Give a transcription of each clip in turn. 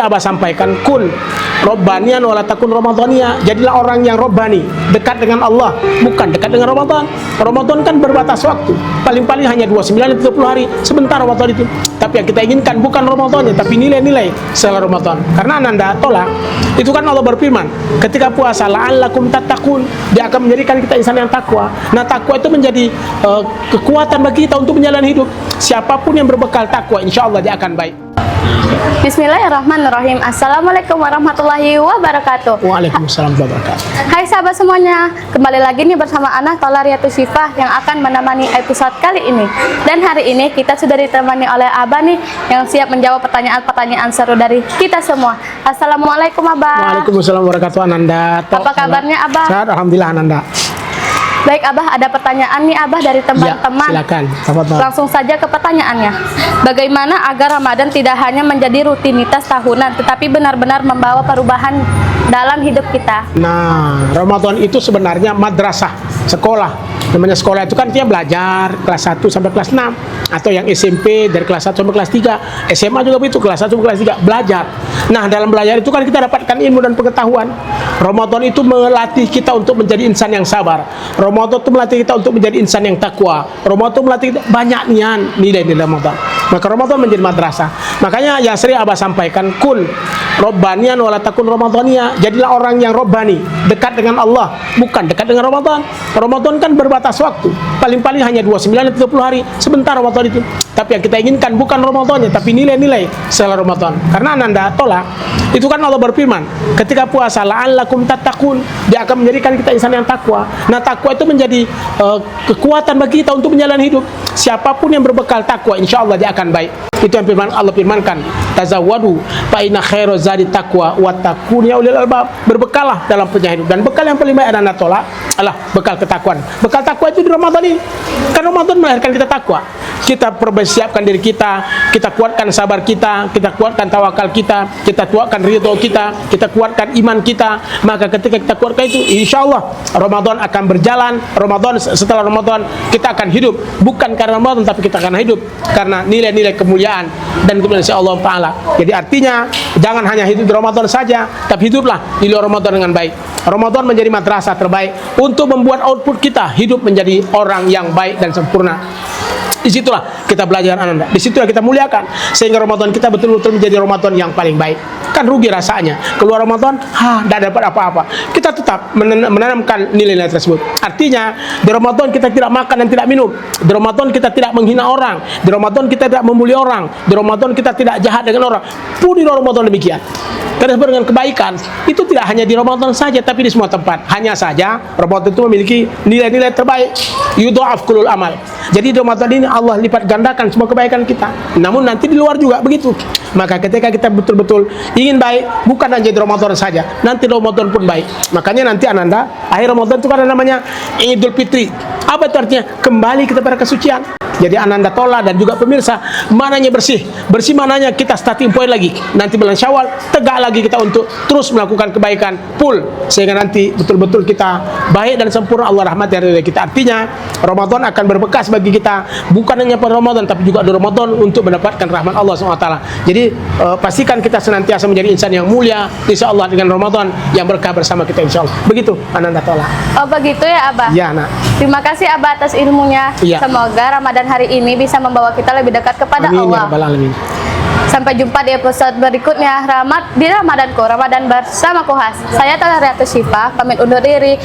Abah sampaikan, kun robbanian wala takun ramadhania. Jadilah orang yang robbani, dekat dengan Allah, bukan dekat dengan Ramadan. Ramadan kan berbatas waktu, paling-paling hanya 29 atau 30 hari, sebentar Ramadan itu. Tapi yang kita inginkan bukan Ramadannya, tapi nilai-nilai setelah Ramadan. Karena Ananda tolak, itu kan Allah berfirman, ketika puasa la'allakum tattaqun, Dia akan menjadikan kita insan yang takwa. Nah, takwa itu menjadi kekuatan bagi kita untuk menjalani hidup. Siapapun yang berbekal takwa, insya Allah dia akan baik. Bismillahirrahmanirrahim. Assalamualaikum warahmatullahi wabarakatuh. Waalaikumsalam warahmatullahi wabarakatuh. Hai sahabat semuanya, kembali lagi nih bersama Ana Tola Riyatus Shifah yang akan menemani episode kali ini. Dan hari ini kita sudah ditemani oleh Abah nih yang siap menjawab pertanyaan-pertanyaan seru dari kita semua. Assalamualaikum Abah. Waalaikumsalam warahmatullahi wabarakatuh. Ananda. Apa kabarnya Abah? Sehat, alhamdulillah Ananda. Baik Abah, ada pertanyaan nih Abah dari teman-teman. Ya, silakan. Langsung saja ke pertanyaannya. Bagaimana agar Ramadan tidak hanya menjadi rutinitas tahunan, tetapi benar-benar membawa perubahan dalam hidup kita? Nah, Ramadan itu sebenarnya madrasah, sekolah. Namanya sekolah itu kan dia belajar kelas 1 sampai kelas 6, atau yang SMP dari kelas 1 sampai kelas 3, SMA juga begitu, kelas 1 sampai kelas 3 belajar. Nah, dalam belajar itu kan kita dapatkan ilmu dan pengetahuan. Ramadan itu melatih kita untuk menjadi insan yang sabar. Ramadan itu melatih kita untuk menjadi insan yang takwa. Ramadan itu melatih kita banyak nilai-nilai Ramadan. Maka Ramadan menjadi madrasah. Makanya yang sering Abah sampaikan, kun robbanian wala takun ramadhania. Jadilah orang yang robbani, dekat dengan Allah, bukan dekat dengan Ramadan. Ramadan kan berbatas waktu, paling-paling hanya 29 atau 30 hari, sebentar Ramadan itu. Tapi yang kita inginkan bukan Ramadannya, tapi nilai-nilai setelah Ramadan. Karena Ananda tolak, itu kan Allah berfirman, ketika puasa la'allakum tattaqun, Dia akan menjadikan kita insan yang takwa. Nah, takwa itu menjadi kekuatan bagi kita untuk menjalani hidup. Siapapun yang berbekal takwa, insya Allah dia akan baik. Itu yang Allah firmankan, tazawwadu fa inna khairaz zadi taqwa wattaqun ya ulil albab. Berbekalah dalam perjalanan hidup, dan bekal yang paling baik Ananda tolak adalah bekal ketakwaan. Bekal takwa itu di Ramadan ini. Kan Ramadan melahirkan kita takwa. Kita persiapkan diri kita, kita kuatkan sabar kita kuatkan tawakal kita kuatkan ridho kita kuatkan iman kita. Maka ketika kita kuatkan itu, insya Allah Ramadan akan berjalan. Setelah Ramadan kita akan hidup, bukan karena Ramadan, tapi kita akan hidup karena nilai-nilai kemuliaan dan kemuliaan Allah Ta'ala. Jadi artinya jangan hanya hidup di Ramadan saja, tapi hiduplah di luar Ramadan dengan baik. Ramadan menjadi madrasah terbaik untuk membuat output kita hidup menjadi orang yang baik dan sempurna. Disitulah kita belajar Ananda, disitulah kita muliakan, sehingga Ramadan kita betul-betul menjadi Ramadan yang paling baik. Kan rugi rasanya keluar Ramadan, tidak dapat apa-apa. Kita tetap menanamkan nilai-nilai tersebut. Artinya di Ramadan kita tidak makan dan tidak minum, di Ramadan kita tidak menghina orang, di Ramadan kita tidak membuli orang, di Ramadan kita tidak jahat dengan orang. Pun di Ramadan demikian. Karena dengan kebaikan itu tidak hanya di Ramadan saja, tapi di semua tempat. Hanya saja Ramadan itu memiliki nilai-nilai terbaik. Yudha'af kulul amal. Jadi di Ramadan ini Allah lipat gandakan semua kebaikan kita. Namun nanti di luar juga begitu. Maka ketika kita betul-betul ingin baik, bukan hanya di Ramadan saja, nanti Ramadan pun baik. Makanya nanti Ananda, akhir Ramadan itu kan namanya Idul Fitri. Apa itu artinya? Kembali kita pada kesucian. Jadi Ananda Tola dan juga pemirsa, mananya bersih? Bersih mananya kita starting point lagi. Nanti bulan Syawal tegak lagi kita untuk terus melakukan kebaikan full, sehingga nanti betul-betul kita baik dan sempurna. Allah rahmat dari kita. Artinya Ramadan akan berbekas bagi kita, bukan hanya pada Ramadan, tapi juga di Ramadan untuk mendapatkan rahmat Allah SWT. Jadi pastikan kita senantiasa menjadi insan yang mulia, insya Allah, dengan Ramadan yang berkah bersama kita, insya Allah. Begitu Ananda Tola. Oh begitu ya Abah? Ya nak. Terima kasih Abah atas ilmunya. Ya. Semoga Ramadan hari ini bisa membawa kita lebih dekat kepada Amin, Allah. ya Rabbal Alamin. Sampai jumpa di episode berikutnya di Ramadanku, Ramadan bersama Kohas. Saya Tola Riyatus Shifah, pamit undur diri.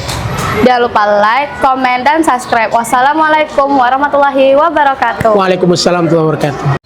Jangan lupa like, komen, dan subscribe. Wassalamualaikum warahmatullahi wabarakatuh. Waalaikumsalam warahmatullahi wabarakatuh.